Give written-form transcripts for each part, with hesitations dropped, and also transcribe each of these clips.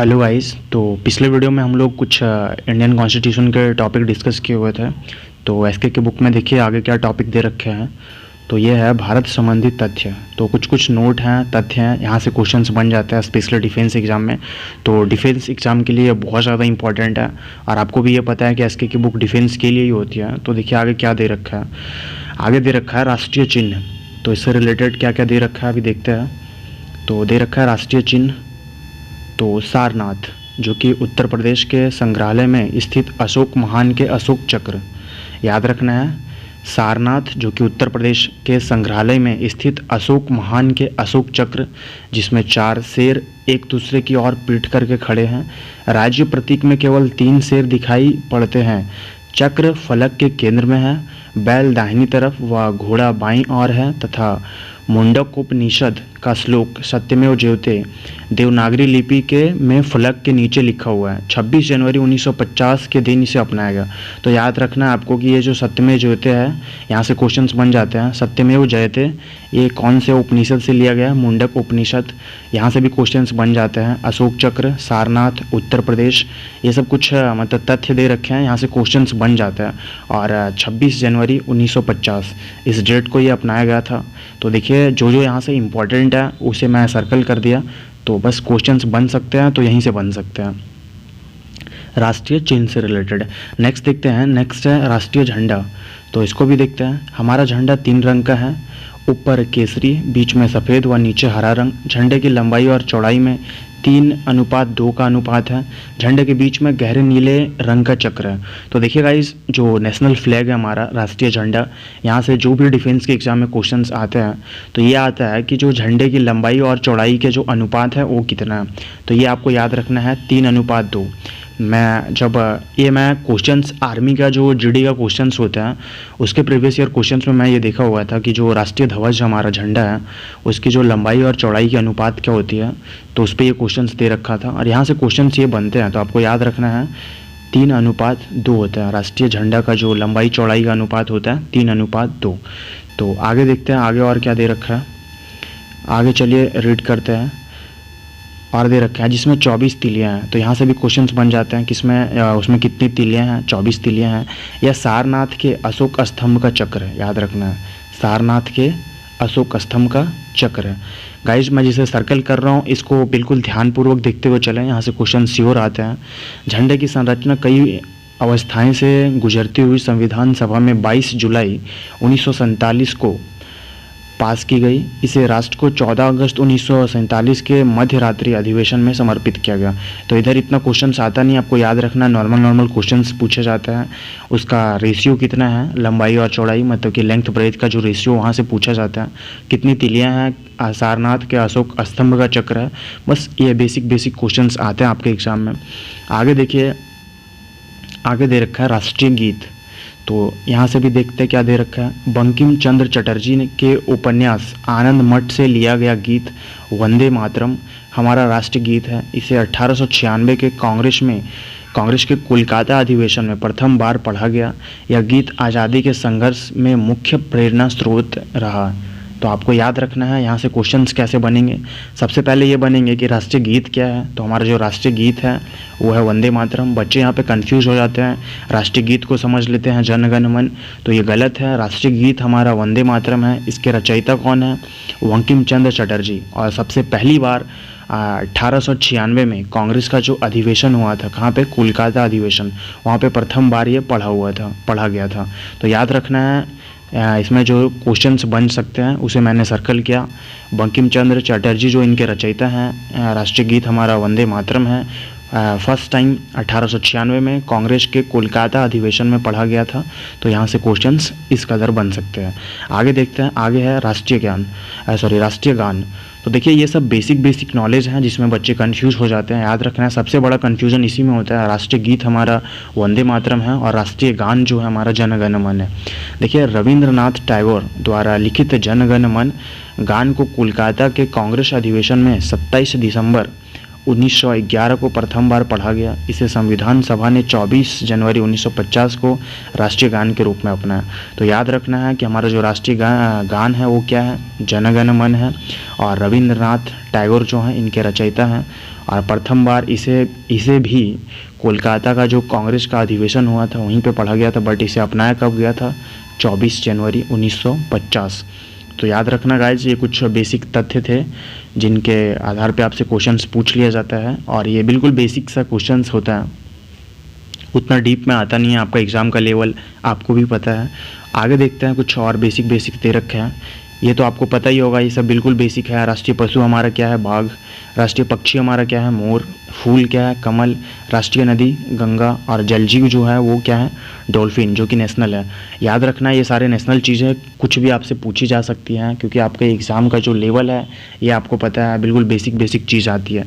Hello guys. तो पिछले video में हम लोग कुछ इंडियन कॉन्स्टिट्यूशन के टॉपिक डिस्कस किए हुए थे। तो एसके के बुक में देखिए आगे क्या टॉपिक दे रखे हैं। तो ये है भारत संबंधी तथ्य। तो कुछ नोट हैं, तथ्य हैं, यहाँ से क्वेश्चंस बन जाते हैं स्पेशली डिफेंस एग्जाम में। तो डिफेंस एग्जाम के लिए बहुत ज़्यादा इंपॉर्टेंट है और आपको भी ये पता है कि एसके की बुक डिफेंस के लिए ही होती है। तो देखिए आगे क्या दे रखा है। आगे दे रखा है राष्ट्रीय चिन्ह। तो इससे रिलेटेड क्या क्या दे रखा है अभी देखते हैं। तो दे रखा है राष्ट्रीय चिन्ह तो सारनाथ, जो कि उत्तर प्रदेश के संग्रहालय में स्थित अशोक महान के अशोक चक्र, याद रखना है। सारनाथ जो कि उत्तर प्रदेश के संग्रहालय में स्थित अशोक महान के अशोक चक्र, जिसमें 4 शेर एक दूसरे की ओर पीट करके खड़े हैं। राज्य प्रतीक में केवल 3 शेर दिखाई पड़ते हैं। चक्र फलक के केंद्र में है, बैल दाहिनी तरफ व घोड़ा बाईं ओर है तथा मुंडकोपनिषद का श्लोक सत्यमेव जयते देवनागरी लिपि के में फलक के नीचे लिखा हुआ है। 26 जनवरी 1950 के दिन इसे अपनाया गया। तो याद रखना है आपको कि ये जो सत्यमेव जयते है, यहाँ से क्वेश्चंस बन जाते हैं। सत्यमेव जयते ये कौन से उपनिषद से लिया गया है? मुंडक उपनिषद। यहाँ से भी क्वेश्चंस बन जाते हैं। अशोक चक्र, सारनाथ, उत्तर प्रदेश, ये सब कुछ मतलब तथ्य दे रखे हैं, यहाँ से क्वेश्चंस बन जाते हैं। और 26 जनवरी 1950 इस डेट को ये अपनाया गया था। तो देखिए जो यहाँ से इम्पोर्टेंट है उसे मैं सर्कल कर दिया। तो बस क्वेश्चंस बन सकते हैं तो यहीं से बन सकते हैं राष्ट्रीय चिन्ह से रिलेटेड। नेक्स्ट देखते हैं। नेक्स्ट है राष्ट्रीय झंडा। तो इसको भी देखते हैं। हमारा झंडा 3 रंग का है, ऊपर केसरी, बीच में सफ़ेद व नीचे हरा रंग। झंडे की लंबाई और चौड़ाई में 3:2 का अनुपात है। झंडे के बीच में गहरे नीले रंग का चक्र है। तो देखिए गाइस, जो नेशनल फ्लैग है हमारा राष्ट्रीय झंडा, यहाँ से जो भी डिफेंस के एग्जाम में क्वेश्चंस आते हैं तो ये आता है कि जो झंडे की लंबाई और चौड़ाई के जो अनुपात है वो कितना है। तो ये आपको याद रखना है 3:2। मैं क्वेश्चंस आर्मी का जो जीडी का क्वेश्चंस होता है उसके प्रीवियस ईयर क्वेश्चंस में मैं ये देखा हुआ था कि जो राष्ट्रीय ध्वज हमारा झंडा है उसकी जो लंबाई और चौड़ाई की अनुपात क्या होती है, तो उस पर ये क्वेश्चंस दे रखा था और यहाँ से क्वेश्चंस ये बनते हैं। तो आपको याद रखना है 3:2 होता है। राष्ट्रीय झंडा का जो लंबाई चौड़ाई का अनुपात होता है 3:2। तो आगे देखते हैं आगे और क्या दे रखा है। आगे चलिए रीड करते हैं। और दे रखा है जिसमें 24 तिलियाँ हैं। तो यहाँ से भी क्वेश्चंस बन जाते हैं किसमें उसमें कितनी तिलियाँ हैं? 24 तिलियाँ हैं। या सारनाथ के अशोक स्तंभ का चक्र है, याद रखना है। सारनाथ के अशोक स्तंभ का चक्र है। गाइस मैं जिसे सर्कल कर रहा हूँ इसको बिल्कुल ध्यानपूर्वक देखते हुए चलें, यहाँ से क्वेश्चन श्योर आते हैं। झंडे की संरचना कई अवस्थाएं से गुजरती हुई संविधान सभा में 22 जुलाई 1947 को पास की गई। इसे राष्ट्र को 14 अगस्त 1947 के मध्य रात्रि अधिवेशन में समर्पित किया गया। तो इधर इतना क्वेश्चंस आता नहीं, आपको याद रखना नॉर्मल क्वेश्चंस पूछे जाते हैं। उसका रेशियो कितना है, लंबाई और चौड़ाई, मतलब कि लेंथ ब्रेथ का जो रेशियो वहाँ से पूछा जाता है। कितनी तिलियाँ हैं सारनाथ के अशोक स्तंभ का चक्र है। बस ये बेसिक क्वेश्चंस आते हैं आपके एग्जाम में। आगे देखिए, आगे दे रखा है राष्ट्रीय गीत। तो यहाँ से भी देखते हैं क्या दे रखा है। बंकिम चंद्र चटर्जी के उपन्यास आनंद मठ से लिया गया गीत वंदे मातरम हमारा राष्ट्रीय गीत है। इसे 1896 के कांग्रेस के कोलकाता अधिवेशन में प्रथम बार पढ़ा गया। यह गीत आज़ादी के संघर्ष में मुख्य प्रेरणा स्रोत रहा। तो आपको याद रखना है यहाँ से क्वेश्चंस कैसे बनेंगे। सबसे पहले ये बनेंगे कि राष्ट्रीय गीत क्या है। तो हमारा जो राष्ट्रीय गीत है वो है वंदे मातरम। बच्चे यहाँ पे कंफ्यूज हो जाते हैं, राष्ट्रीय गीत को समझ लेते हैं जन गण मन, तो ये गलत है। राष्ट्रीय गीत हमारा वंदे मातरम है। इसके रचयिता कौन है? बंकिम चंद्र चटर्जी। और सबसे पहली बार 1896 में कांग्रेस का जो अधिवेशन हुआ था, कहाँ पे? कोलकाता अधिवेशन, वहाँ पे प्रथम बार ये पढ़ा गया था। तो याद रखना है इसमें जो क्वेश्चंस बन सकते हैं उसे मैंने सर्कल किया। बंकिम चंद्र चटर्जी जो इनके रचयिता हैं, राष्ट्रीय गीत हमारा वंदे मातरम है। फर्स्ट टाइम 1896 में कांग्रेस के कोलकाता अधिवेशन में पढ़ा गया था। तो यहाँ से क्वेश्चंस इस कदर बन सकते हैं। आगे देखते हैं। आगे है राष्ट्रीय गान। तो देखिए ये सब बेसिक नॉलेज हैं जिसमें बच्चे कंफ्यूज हो जाते हैं। याद रखना है सबसे बड़ा कंफ्यूजन इसी में होता है। राष्ट्रीय गीत हमारा वंदे मातरम है और राष्ट्रीय गान जो है हमारा जन गण मन है। देखिए रविंद्रनाथ टैगोर द्वारा लिखित जन गण मन गान को कोलकाता के कांग्रेस अधिवेशन में 27 दिसंबर 1911 को प्रथम बार पढ़ा गया। इसे संविधान सभा ने 24 जनवरी 1950 को राष्ट्रीय गान के रूप में अपनाया। तो याद रखना है कि हमारा जो राष्ट्रीय गान है वो क्या है, जन गण मन है, और रविंद्रनाथ टैगोर जो हैं इनके रचयिता हैं। और प्रथम बार इसे भी कोलकाता का जो कांग्रेस का अधिवेशन हुआ था वहीं पे पढ़ा गया था, बट इसे अपनाया कब गया था, 24 जनवरी 1950। तो याद रखना गाइज, ये कुछ बेसिक तथ्य थे जिनके आधार पे आपसे क्वेश्चंस पूछ लिया जाता है, और ये बिल्कुल बेसिक सा क्वेश्चंस होता है, उतना डीप में आता नहीं है। आपका एग्ज़ाम का लेवल आपको भी पता है। आगे देखते हैं, कुछ और बेसिक दे रखे हैं। ये तो आपको पता ही होगा, ये सब बिल्कुल बेसिक है। राष्ट्रीय पशु हमारा क्या है, बाघ। राष्ट्रीय पक्षी हमारा क्या है, मोर। फूल क्या है, कमल। राष्ट्रीय नदी गंगा, और जलजीव जो है वो क्या है, डॉल्फिन, जो कि नेशनल है। याद रखना ये सारे नेशनल चीज़ें कुछ भी आपसे पूछी जा सकती हैं, क्योंकि आपके एग्ज़ाम का जो लेवल है ये आपको पता है, बिल्कुल बेसिक चीज़ आती है।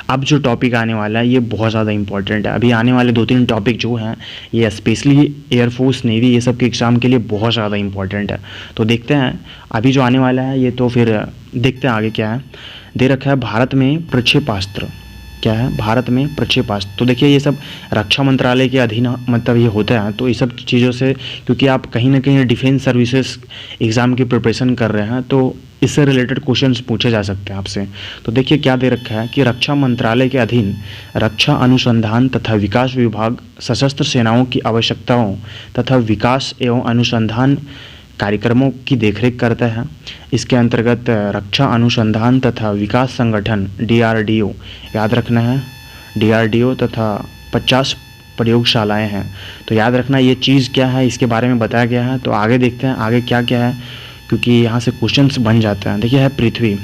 अब जो टॉपिक आने वाला है ये बहुत ज़्यादा इंपॉर्टेंट है। अभी आने वाले 2-3 टॉपिक जो हैं ये स्पेशली एयरफोर्स, नेवी, ये सब के एग्ज़ाम के लिए बहुत ज़्यादा इंपॉर्टेंट है। तो देखते हैं अभी जो आने वाला है ये, तो फिर देखते हैं आगे क्या है। दे रखा है भारत में प्रक्षेपास्त्र, क्या है, भारत में प्रक्षेपास्त्र। तो देखिए ये सब रक्षा मंत्रालय के अधीन मतलब ये होता है। तो ये सब चीज़ों से, क्योंकि आप कहीं ना कहीं डिफेंस सर्विसेज एग्ज़ाम की प्रिपरेशन कर रहे हैं, तो इससे रिलेटेड क्वेश्चंस पूछे जा सकते हैं आपसे। तो देखिए क्या दे रखा है कि रक्षा मंत्रालय के अधीन रक्षा अनुसंधान तथा विकास विभाग सशस्त्र सेनाओं की आवश्यकताओं तथा विकास एवं अनुसंधान कार्यक्रमों की देखरेख करता है। इसके अंतर्गत रक्षा अनुसंधान तथा विकास संगठन DRDO, याद रखना है DRDO, तथा 50 प्रयोगशालाएं हैं। तो याद रखना ये चीज़ क्या है, इसके बारे में बताया गया है। तो आगे देखते हैं आगे क्या क्या है, क्योंकि यहाँ से क्वेश्चंस बन जाते हैं। देखिए है पृथ्वी,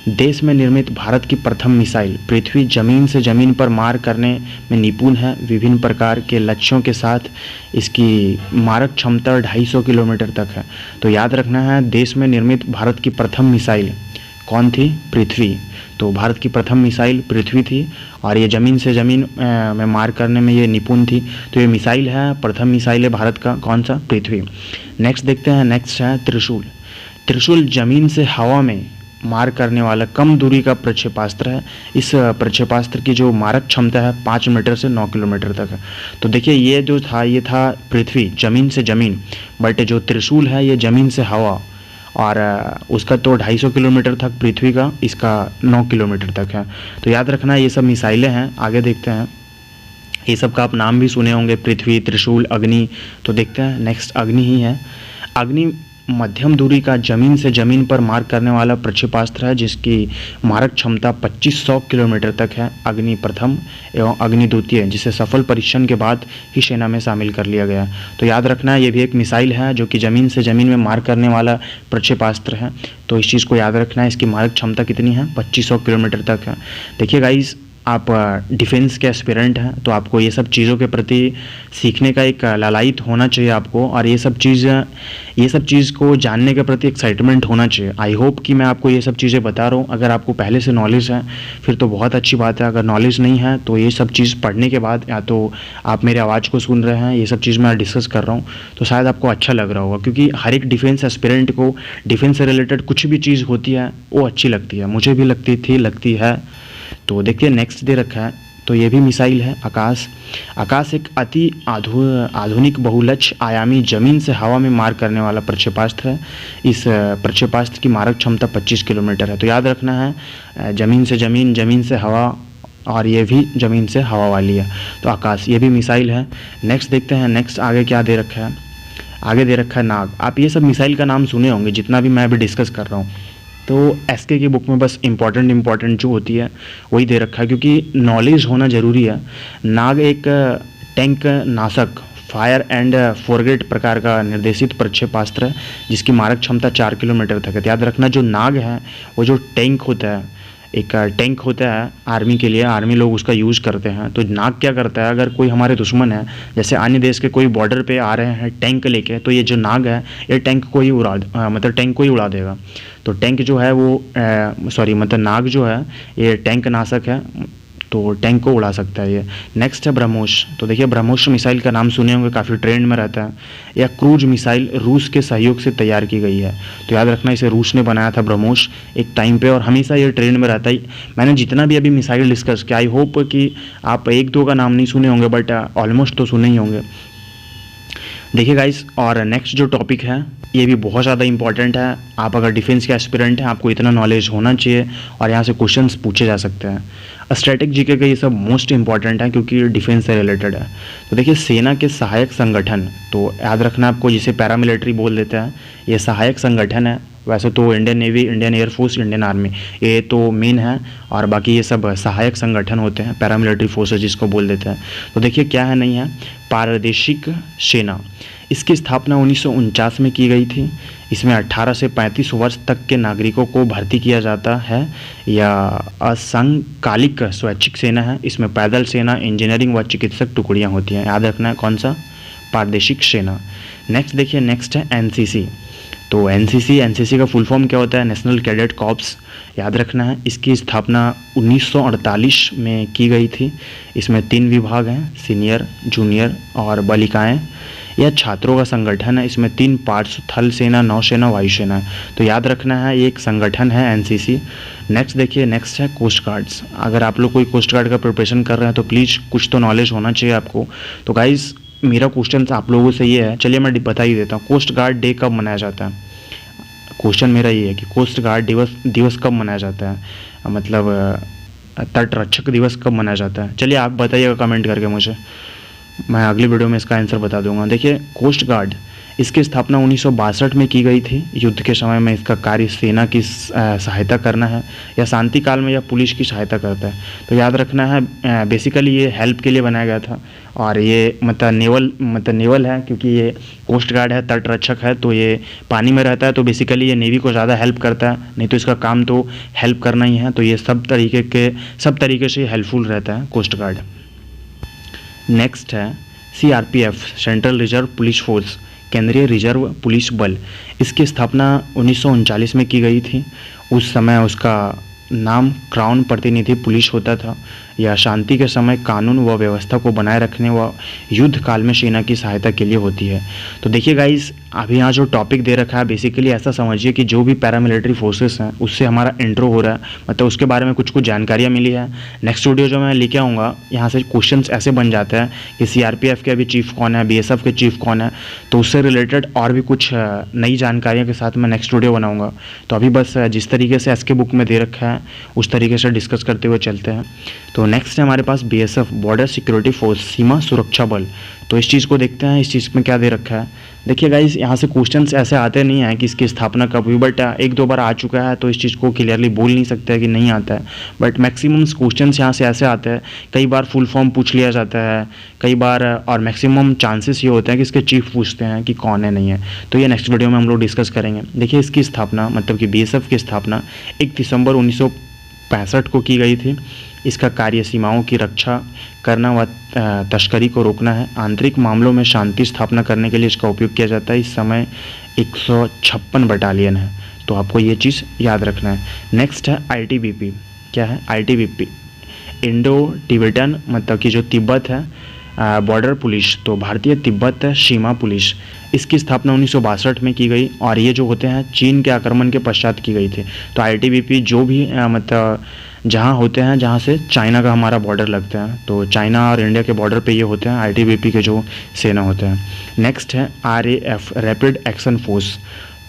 देश में निर्मित भारत की प्रथम मिसाइल पृथ्वी जमीन से जमीन पर मार करने में निपुण है। विभिन्न प्रकार के लक्ष्यों के साथ इसकी मारक क्षमता 250 किलोमीटर तक है। तो याद रखना है देश में निर्मित भारत की प्रथम मिसाइल कौन थी, पृथ्वी। तो भारत की प्रथम मिसाइल पृथ्वी थी, और ये ज़मीन से ज़मीन में मार करने में ये निपुण थी। तो ये मिसाइल है, प्रथम मिसाइल है भारत का, कौन सा, पृथ्वी। नेक्स्ट देखते हैं, नेक्स्ट है त्रिशूल। त्रिशूल ज़मीन से हवा में मार करने वाला कम दूरी का प्रक्षेपास्त्र है। इस प्रक्षेपास्त्र की जो मारक क्षमता है 5 मीटर से 9 किलोमीटर तक है। तो देखिए ये जो था ये था पृथ्वी, ज़मीन से ज़मीन, बट जो त्रिशूल है ये ज़मीन से हवा, और उसका तो 250 किलोमीटर तक पृथ्वी का, इसका 9 किलोमीटर तक है। तो याद रखना ये सब मिसाइलें हैं। आगे देखते हैं, ये सब का आप नाम भी सुने होंगे, पृथ्वी, त्रिशूल, अग्नि। तो देखते हैं नेक्स्ट, अग्नि ही है। अग्नि मध्यम दूरी का जमीन से जमीन पर मार करने वाला प्रक्षेपास्त्र है, जिसकी मारक क्षमता 2500 किलोमीटर तक है। अग्नि प्रथम एवं अग्नि द्वितीय, जिसे सफल परीक्षण के बाद ही सेना में शामिल कर लिया गया। तो याद रखना ये भी एक मिसाइल है जो कि ज़मीन से ज़मीन में मार करने वाला प्रक्षेपास्त्र है। तो इस चीज़ को याद रखना है, इसकी मारक क्षमता कितनी है, 2500 किलोमीटर तक है। देखिए गाइस, आप डिफेंस के एस्पिरेंट हैं, तो आपको ये सब चीज़ों के प्रति सीखने का एक लालायित होना चाहिए आपको, और ये सब चीज़ को जानने के प्रति एक्साइटमेंट होना चाहिए। आई होप कि मैं आपको ये सब चीज़ें बता रहा हूँ। अगर आपको पहले से नॉलेज है फिर तो बहुत अच्छी बात है। अगर नॉलेज नहीं है तो ये सब चीज़ पढ़ने के बाद, या तो आप मेरे आवाज़ को सुन रहे हैं, ये सब चीज़ मैं डिस्कस कर रहा हूँ, तो शायद आपको अच्छा लग रहा होगा, क्योंकि हर एक डिफेंस एस्पिरेंट को डिफेंस से रिलेटेड कुछ भी चीज़ होती है वो अच्छी लगती है। मुझे भी लगती है। तो देखिए नेक्स्ट दे रखा है, तो ये भी मिसाइल है आकाश। आकाश एक अति आधुनिक बहुलक्ष्य आयामी जमीन से हवा में मार करने वाला प्रक्षेपास्त्र है। इस प्रक्षेपास्त्र की मारक क्षमता 25 किलोमीटर है। तो याद रखना है ज़मीन से ज़मीन, ज़मीन से हवा, और ये भी ज़मीन से हवा वाली है। तो आकाश, ये भी मिसाइल है। नेक्स्ट देखते हैं, नेक्स्ट आगे क्या दे रखा है। आगे दे रखा है नाग। आप ये सब मिसाइल का नाम सुने होंगे जितना भी मैं अभी डिस्कस कर रहा हूँ। तो एसके की बुक में बस इम्पॉर्टेंट जो होती है वही दे रखा है, क्योंकि नॉलेज होना ज़रूरी है। नाग एक टैंक नाशक फायर एंड फॉरगेट प्रकार का निर्देशित प्रक्षेपास्त्र है, जिसकी मारक क्षमता 4 किलोमीटर तक है। याद रखना जो नाग है वो जो टैंक होता है, एक टैंक होता है आर्मी के लिए, आर्मी लोग उसका यूज़ करते हैं। तो नाग क्या करता है, अगर कोई हमारे दुश्मन है, जैसे अन्य देश के कोई बॉर्डर पे आ रहे हैं टैंक लेके, तो ये जो नाग है ये टैंक को ही उड़ा देगा। तो टैंक जो है वो नाग जो है ये टैंक नाशक है। तो टैंक को उड़ा सकता है ये। नेक्स्ट है ब्रह्मोस। तो देखिए ब्रह्मोस मिसाइल का नाम सुने होंगे, काफ़ी ट्रेंड में रहता है। यह क्रूज मिसाइल रूस के सहयोग से तैयार की गई है। तो याद रखना इसे रूस ने बनाया था ब्रह्मोस एक टाइम पे, और हमेशा ये ट्रेंड में रहता है। मैंने जितना भी अभी मिसाइल डिस्कस किया, आई होप कि आप एक दो का नाम नहीं सुने होंगे, बट ऑलमोस्ट तो सुने ही होंगे। देखिए गाइस, और नेक्स्ट जो टॉपिक है ये भी बहुत ज़्यादा इंपॉर्टेंट है। आप अगर डिफेंस के एस्पिरेंट हैं, आपको इतना नॉलेज होना चाहिए और यहाँ से क्वेश्चंस पूछे जा सकते हैं। स्टैटिक जीके का ये सब मोस्ट इंपॉर्टेंट है क्योंकि डिफेंस से रिलेटेड है। तो देखिए सेना के सहायक संगठन, तो याद रखना आपको, जिसे पैरामिलिट्री बोल देते हैं, ये सहायक संगठन है। वैसे तो Indian navy, Indian air force, Indian army ये तो मेन है, और बाकी ये सब सहायक संगठन होते हैं, पैरामिलिट्री फोर्सेस जिसको बोल देते हैं। तो देखिए क्या है नहीं है, पारदेशिक सेना, इसकी स्थापना 1949 में की गई थी। इसमें 18 से 35 वर्ष तक के नागरिकों को भर्ती किया जाता है। या असंकालिक स्वैच्छिक सेना है। इसमें पैदल सेना, इंजीनियरिंग व चिकित्सक टुकड़ियाँ होती हैं। याद रखना है कौन सा, पारदेशिक सेना। नेक्स्ट देखिए, नेक्स्ट है एनसीसी। तो एनसीसी का फुल फॉर्म क्या होता है, नेशनल कैडेट कॉर्प्स। याद रखना है इसकी स्थापना 1948 में की गई थी। इसमें 3 विभाग हैं, सीनियर, जूनियर और बालिकाएं। यह छात्रों का संगठन है। इसमें 3 पार्ट्स, थल सेना, नौसेना, वायुसेना है। तो याद रखना है ये एक संगठन है एनसीसी। नेक्स्ट देखिए, नेक्स्ट है कोस्ट गार्ड्स। अगर आप लोग कोई कोस्ट गार्ड का प्रिपरेशन कर रहे हैं तो प्लीज़ कुछ तो नॉलेज होना चाहिए आपको। तो गाइज़ मेरा क्वेश्चन आप लोगों से ये है, चलिए मैं बता ही देता हूँ, कोस्ट गार्ड डे कब मनाया जाता है। क्वेश्चन मेरा ये है कि कोस्ट गार्ड दिवस कब मनाया जाता है, मतलब तटरक्षक दिवस कब मनाया जाता है। चलिए आप बताइएगा कमेंट करके मुझे, मैं अगली वीडियो में इसका आंसर बता दूंगा। देखिए कोस्ट गार्ड, इसकी स्थापना 1962 में की गई थी। युद्ध के समय में इसका कार्य सेना की सहायता करना है, या शांति काल में या पुलिस की सहायता करता है। तो याद रखना है बेसिकली ये हेल्प के लिए बनाया गया था, और ये मतलब नेवल है क्योंकि ये कोस्ट गार्ड है, तटरक्षक है, तो ये पानी में रहता है। तो बेसिकली ये नेवी को ज़्यादा हेल्प करता है, नहीं तो इसका काम तो हेल्प करना ही है। तो ये सब तरीके से हेल्पफुल रहता है कोस्ट गार्ड। नेक्स्ट है CRPF, central reserve police force, केंद्रीय रिजर्व पुलिस बल। इसकी स्थापना 1939 में की गई थी। उस समय उसका नाम क्राउन प्रतिनिधि पुलिस होता था। यह शांति के समय कानून व व्यवस्था को बनाए रखने व युद्ध काल में सेना की सहायता के लिए होती है। तो देखिए गाइस, अभी यहाँ जो टॉपिक दे रखा है बेसिकली ऐसा समझिए कि जो भी पैरामिलिट्री फोर्सेस हैं उससे हमारा इंट्रो हो रहा है, मतलब उसके बारे में कुछ जानकारियाँ मिली है। नेक्स्ट वीडियो जो मैं लेके आऊँगा यहाँ से क्वेश्चंस ऐसे बन जाते हैं कि सीआरपीएफ के अभी चीफ कौन है, बीएसएफ के चीफ कौन है, तो उससे रिलेटेड और भी कुछ नई जानकारियों के साथ मैं नेक्स्ट वीडियो बनाऊँगा। तो अभी बस जिस तरीके से एसके बुक में दे रखा है उस तरीके से डिस्कस करते हुए चलते हैं। तो नेक्स्ट है हमारे पास बीएसएफ, बॉर्डर सिक्योरिटी फोर्स, सीमा सुरक्षा बल। तो इस चीज़ को देखते हैं, इस चीज़ में क्या दे रखा है। देखिए गाइस, यहाँ से क्वेश्चंस ऐसे आते नहीं हैं कि इसकी स्थापना कब हुई, बट एक दो बार आ चुका है तो इस चीज़ को क्लियरली बोल नहीं सकते कि नहीं आता है। बट मैक्सिमम क्वेश्चंस यहाँ से ऐसे आते हैं, कई बार फुल फॉर्म पूछ लिया जाता है, कई बार, और मैक्सिमम चांसेस ये होते हैं कि इसके चीफ पूछते हैं कि कौन है नहीं है। तो ये नेक्स्ट वीडियो में हम लोग डिस्कस करेंगे। देखिए इसकी स्थापना, मतलब कि बीएसएफ की स्थापना 1 दिसंबर 1965 को की गई थी। इसका कार्य सीमाओं की रक्षा करना व तस्करी को रोकना है। आंतरिक मामलों में शांति स्थापना करने के लिए इसका उपयोग किया जाता है। इस समय 156 बटालियन है, तो आपको ये चीज़ याद रखना है। नेक्स्ट है आईटीबीपी। क्या है आईटीबीपी? इंडो टिबेटन, मतलब कि जो तिब्बत है बॉर्डर पुलिस, तो भारतीय तिब्बत सीमा पुलिस। इसकी स्थापना 1962 में की गई, और ये जो होते हैं चीन के आक्रमण के पश्चात की गई थी। तो आईटीबीपी जो भी मतलब जहाँ होते हैं जहाँ से चाइना का हमारा बॉर्डर लगता है, तो चाइना और इंडिया के बॉर्डर पे ये होते हैं आईटीबीपी के जो सेना होते हैं। नेक्स्ट है आरएएफ, रैपिड एक्शन फोर्स।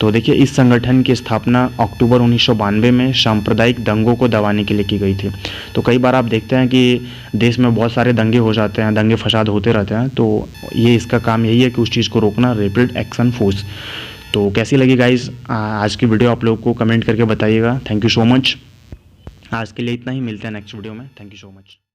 तो देखिए इस संगठन की स्थापना अक्टूबर 1992 में सांप्रदायिक दंगों को दबाने के लिए की गई थी। तो कई बार आप देखते हैं कि देश में बहुत सारे दंगे हो जाते हैं, दंगे फसाद होते रहते हैं, तो ये इसका काम यही है कि उस चीज़ को रोकना, रैपिड एक्शन फोर्स। तो कैसी लगी गाइज आज की वीडियो, आप लोग को कमेंट करके बताइएगा। Thank you so much. आज के लिए इतना ही, मिलते हैं नेक्स्ट वीडियो में। Thank you so much.